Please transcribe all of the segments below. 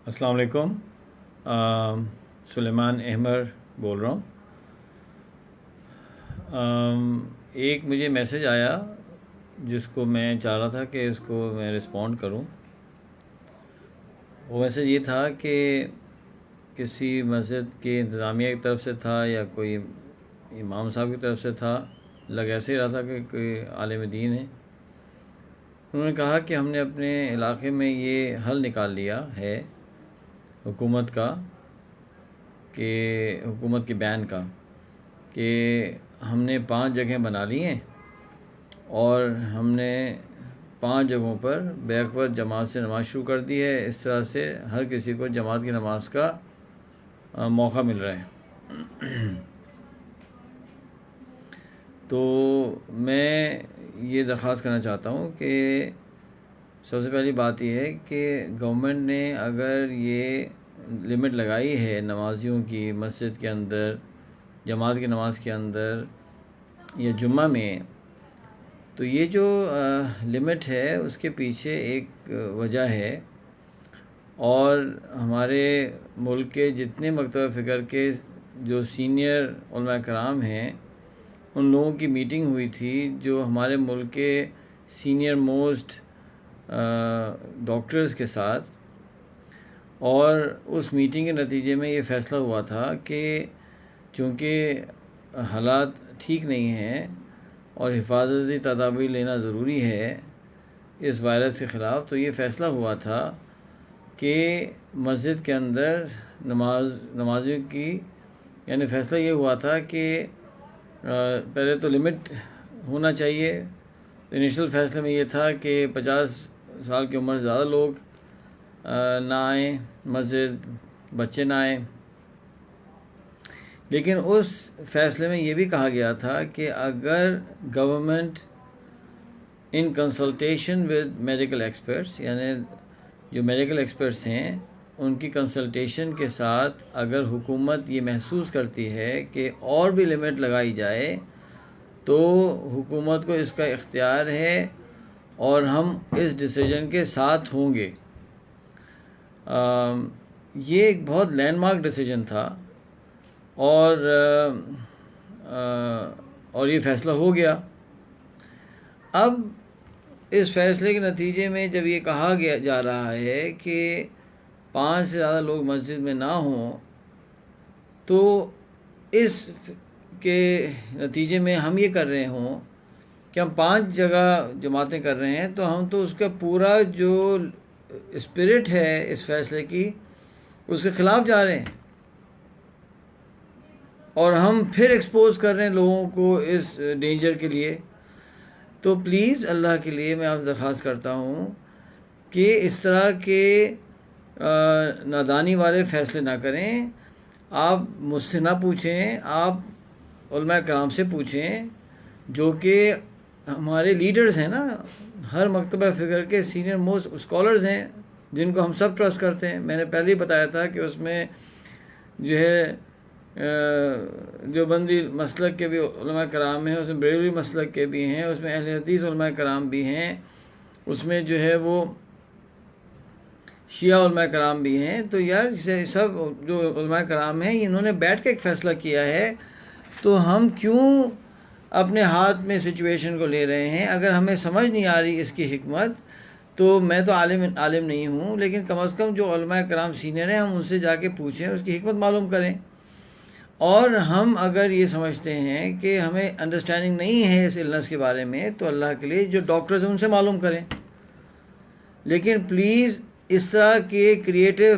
السلام علیکم. سلیمان احمر بول رہا ہوں. ایک مجھے میسج آیا جس کو میں چاہ رہا تھا کہ اس کو میں رسپونڈ کروں. وہ میسج یہ تھا کہ کسی مسجد کے انتظامیہ کی طرف سے تھا یا کوئی امام صاحب کی طرف سے تھا. لگ ایسے ہی رہا تھا کہ کوئی عالم دین ہے. انہوں نے کہا کہ ہم نے اپنے علاقے میں یہ حل نکال لیا ہے حکومت کا، کہ حکومت کے بین کا، کہ ہم نے 5 جگہیں بنا لی ہیں اور ہم نے 5 جگہوں پر بیک وقت جماعت سے نماز شروع کر دی ہے. اس طرح سے ہر کسی کو جماعت کی نماز کا موقع مل رہا ہے. تو میں یہ درخواست کرنا چاہتا ہوں کہ سب سے پہلی بات یہ ہے کہ گورنمنٹ نے اگر یہ لمٹ لگائی ہے نمازیوں کی مسجد کے اندر، جماعت کی نماز کے اندر یا جمعہ میں، تو یہ جو لمٹ ہے اس کے پیچھے ایک وجہ ہے. اور ہمارے ملک کے جتنے مکتبہ فکر کے جو سینئر علماء کرام ہیں ان لوگوں کی میٹنگ ہوئی تھی، جو ہمارے ملک کے سینئر موسٹ ڈاکٹرز کے ساتھ، اور اس میٹنگ کے نتیجے میں یہ فیصلہ ہوا تھا کہ چونکہ حالات ٹھیک نہیں ہیں اور حفاظتی تدابیر لینا ضروری ہے اس وائرس کے خلاف، تو یہ فیصلہ ہوا تھا کہ مسجد کے اندر نمازیوں کی، یعنی فیصلہ یہ ہوا تھا کہ پہلے تو لمٹ ہونا چاہیے. انیشل فیصلے میں یہ تھا کہ 50 سال کی عمر سے زیادہ لوگ نہ آئیں مسجد، بچے نہ آئیں. لیکن اس فیصلے میں یہ بھی کہا گیا تھا کہ اگر government in consultation with medical experts, یعنی جو میڈیکل ایکسپرٹس ہیں ان کی کنسلٹیشن کے ساتھ اگر حکومت یہ محسوس کرتی ہے کہ اور بھی لمٹ لگائی جائے تو حکومت کو اس کا اختیار ہے اور ہم اس ڈیسیجن کے ساتھ ہوں گے. یہ ایک بہت لینڈ مارک ڈیسیجن تھا اور یہ فیصلہ ہو گیا. اب اس فیصلے کے نتیجے میں جب یہ کہا جا رہا ہے کہ 5 سے زیادہ لوگ مسجد میں نہ ہوں، تو اس کے نتیجے میں ہم یہ کر رہے ہوں کہ ہم 5 جگہ جماعتیں کر رہے ہیں، تو ہم تو اس کا پورا جو اسپرٹ ہے اس فیصلے کی اس کے خلاف جا رہے ہیں، اور ہم پھر ایکسپوز کر رہے ہیں لوگوں کو اس ڈینجر کے لیے. تو پلیز اللہ کے لیے میں آپ سے درخواست کرتا ہوں کہ اس طرح کے نادانی والے فیصلے نہ کریں. آپ مجھ سے نہ پوچھیں، آپ علماء کرام سے پوچھیں جو کہ ہمارے لیڈرز ہیں نا، ہر مکتبہ فکر کے سینئر موسٹ اسکالرز ہیں جن کو ہم سب ٹرسٹ کرتے ہیں. میں نے پہلے ہی بتایا تھا کہ اس میں جو ہے دیوبندی مسلک کے بھی علماء کرام ہیں، اس میں بریلوی مسلک کے بھی ہیں، اس میں اہل حدیث علماء کرام بھی ہیں، اس میں جو ہے وہ شیعہ علماء کرام بھی ہیں. تو یار سب جو علماء کرام ہیں انہوں نے بیٹھ کے ایک فیصلہ کیا ہے، تو ہم کیوں اپنے ہاتھ میں سچویشن کو لے رہے ہیں؟ اگر ہمیں سمجھ نہیں آ رہی اس کی حکمت، تو میں تو عالم نہیں ہوں، لیکن کم از کم جو علماء کرام سینئر ہیں ہم ان سے جا کے پوچھیں، اس کی حکمت معلوم کریں. اور ہم اگر یہ سمجھتے ہیں کہ ہمیں انڈرسٹینڈنگ نہیں ہے اس النس کے بارے میں، تو اللہ کے لیے جو ڈاکٹرز ہیں ان سے معلوم کریں. لیکن پلیز اس طرح کے کریٹیو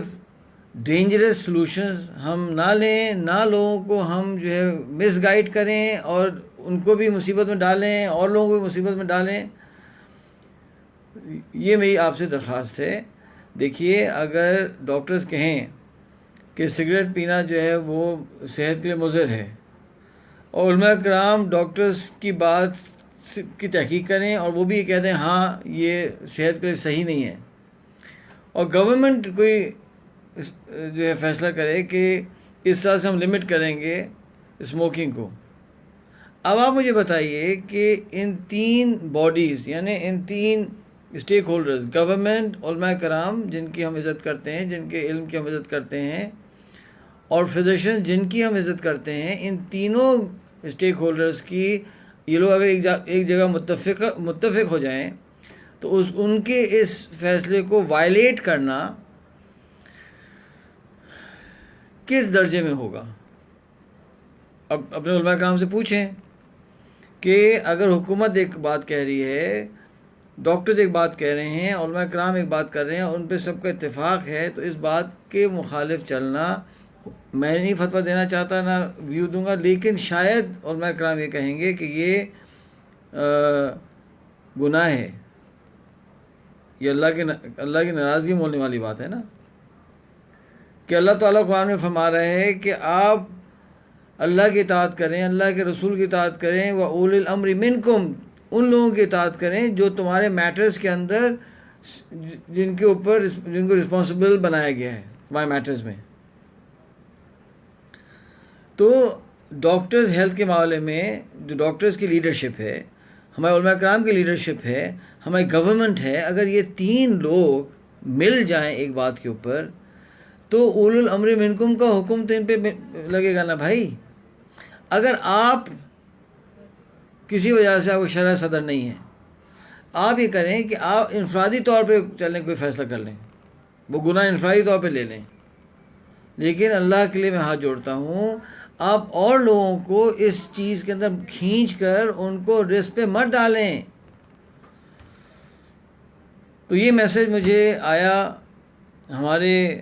ڈینجرس سلوشنز ہم نہ لیں، نہ لوگوں کو ہم جو ہے مس گائیڈ کریں اور ان کو بھی مصیبت میں ڈالیں اور لوگوں کو بھی مصیبت میں ڈالیں. یہ میری آپ سے درخواست ہے. دیکھیے، اگر ڈاکٹرز کہیں کہ سگریٹ پینا جو ہے وہ صحت کے لیے مضر ہے، اور علماء کرام ڈاکٹرز کی بات کی تحقیق کریں اور وہ بھی یہ کہتے ہیں ہاں یہ صحت کے لیے صحیح نہیں ہے، اور گورنمنٹ کوئی جو ہے فیصلہ کرے کہ اس طرح سے ہم لمٹ کریں گے اسموکنگ کو. اب آپ مجھے بتائیے کہ ان 3 باڈیز، یعنی ان 3 اسٹیک ہولڈرز، گورنمنٹ، علماء کرام جن کی ہم عزت کرتے ہیں، جن کے علم کی ہم عزت کرتے ہیں، اور فزیشین جن کی ہم عزت کرتے ہیں، ان تینوں اسٹیک ہولڈرز کی یہ لوگ اگر ایک جگہ متفق ہو جائیں تو ان کے اس فیصلے کو وائلیٹ کرنا کس درجے میں ہوگا؟ اب اپنے علماء کرام سے پوچھیں کہ اگر حکومت ایک بات کہہ رہی ہے، ڈاکٹرز ایک بات کہہ رہے ہیں، علماء کرام ایک بات کر رہے ہیں، ان پہ سب کا اتفاق ہے، تو اس بات کے مخالف چلنا، میں نہیں فتویٰ دینا چاہتا، نہ ویو دوں گا، لیکن شاید علماء کرام یہ کہیں گے کہ یہ گناہ ہے، یہ اللہ کی ناراضگی مولنے والی بات ہے نا، کہ اللہ تعالیٰ قرآن میں فرما رہے ہیں کہ آپ اللہ کی اطاعت کریں، اللہ کے رسول کی اطاعت کریں، وَأُولِي الْأَمْرِ مِنْكُمْ، ان لوگوں کی اطاعت کریں جو تمہارے میٹرز کے اندر، جن کو رسپانسبل بنایا گیا ہے تمہارے میٹرز میں۔ تو ڈاکٹرز ہیلتھ کے معاملے میں جو ڈاکٹرز کی لیڈرشپ ہے، ہمارے علماء کرام کی لیڈرشپ ہے، ہماری گورنمنٹ ہے، اگر یہ تین لوگ مل جائیں ایک بات کے اوپر تو اولو الامر منکم کا حکم تو ان پہ لگے گا نا بھائی۔ اگر آپ کسی وجہ سے آپ کو شرح صدر نہیں ہے، آپ یہ کریں کہ آپ انفرادی طور پہ چلیں، کوئی فیصلہ کر لیں، وہ گناہ انفرادی طور پہ لے لیں، لیکن اللہ کے لیے میں ہاتھ جوڑتا ہوں، آپ اور لوگوں کو اس چیز کے اندر کھینچ کر ان کو رسک پہ مت ڈالیں۔ تو یہ میسج مجھے آیا ہمارے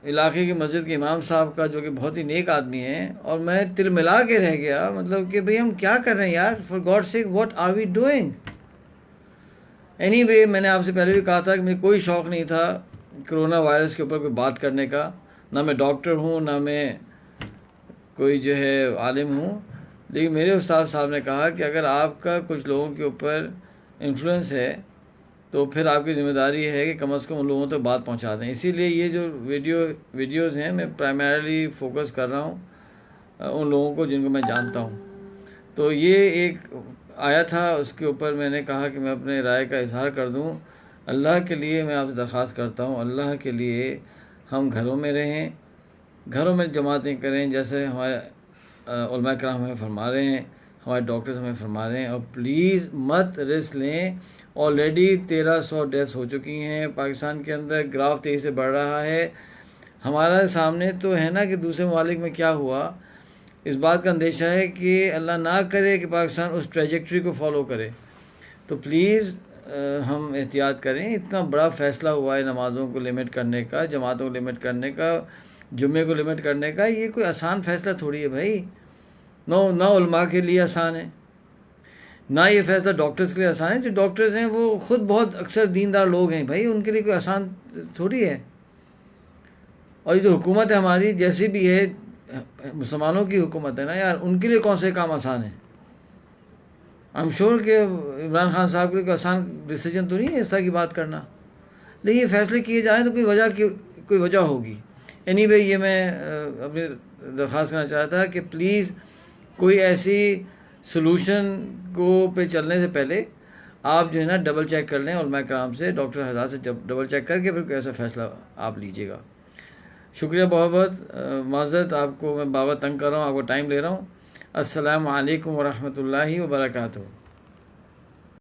علاقے کی مسجد کے امام صاحب کا، جو کہ بہت ہی نیک آدمی ہیں، اور میں تل ملا کے رہ گیا، مطلب کہ بھئی ہم کیا کر رہے ہیں یار، for god sake what are we doing. Anyway, میں نے آپ سے پہلے بھی کہا تھا کہ مجھے کوئی شوق نہیں تھا کرونا وائرس کے اوپر کوئی بات کرنے کا، نہ میں ڈاکٹر ہوں، نہ میں کوئی جو ہے عالم ہوں، لیکن میرے استاد صاحب نے کہا کہ اگر آپ کا کچھ لوگوں کے اوپر انفلوئنس ہے تو پھر آپ کی ذمہ داری ہے کہ کم از کم ان لوگوں تک بات پہنچا دیں۔ اسی لیے یہ جو ویڈیوز ہیں، میں پرائمریلی فوکس کر رہا ہوں ان لوگوں کو جن کو میں جانتا ہوں۔ تو یہ ایک آیا تھا، اس کے اوپر میں نے کہا کہ میں اپنے رائے کا اظہار کر دوں۔ اللہ کے لیے میں آپ سے درخواست کرتا ہوں، اللہ کے لیے ہم گھروں میں رہیں، گھروں میں جماعتیں کریں، جیسے ہمارے علماء کرام ہمیں فرما رہے ہیں، ہمارے ڈاکٹرز ہمیں فرما رہے ہیں، اور پلیز مت رسک لیں۔ آلریڈی 1300 ڈیتھس ہو چکی ہیں پاکستان کے اندر، گراف تیزی سے بڑھ رہا ہے۔ ہمارا سامنے تو ہے نا کہ دوسرے ممالک میں کیا ہوا، اس بات کا اندیشہ ہے کہ اللہ نہ کرے کہ پاکستان اس ٹریجیکٹری کو فالو کرے۔ تو پلیز ہم احتیاط کریں۔ اتنا بڑا فیصلہ ہوا ہے نمازوں کو لمٹ کرنے کا، جماعتوں کو لمٹ کرنے کا، جمعے کو لمٹ کرنے کا، یہ کوئی آسان فیصلہ تھوڑی ہے بھائی، نہ علماء کے لیے آسان ہے، نہ یہ فیصلہ ڈاکٹرز کے لیے آسان ہے۔ جو ڈاکٹرز ہیں وہ خود بہت اکثر دیندار لوگ ہیں بھائی، ان کے لیے کوئی آسان تھوڑی ہے۔ اور یہ جو حکومت ہے ہماری، جیسی بھی ہے، مسلمانوں کی حکومت ہے نا یار، ان کے لیے کون سے کام آسان ہے؟ آئی ایم شیور کہ عمران خان صاحب کے لیے کوئی آسان ڈیسیجن تو نہیں ہے اس طرح کی بات کرنا، لیکن یہ فیصلے کیے جائیں تو کوئی وجہ ہوگی۔ اینی وے، یہ میں اپنی درخواست کرنا چاہتا تھا کہ پلیز کوئی ایسی سلوشن کو پہ چلنے سے پہلے آپ جو ہے نا ڈبل چیک کر لیں، علماء کرام سے، ڈاکٹر حضرات سے ڈبل چیک کر کے پھر کوئی ایسا فیصلہ آپ لیجیے گا۔ شکریہ بہت بہت، معذرت آپ کو میں بابا تنگ کر رہا ہوں، آپ کو ٹائم لے رہا ہوں۔ السلام علیکم ورحمۃ اللہ وبرکاتہ۔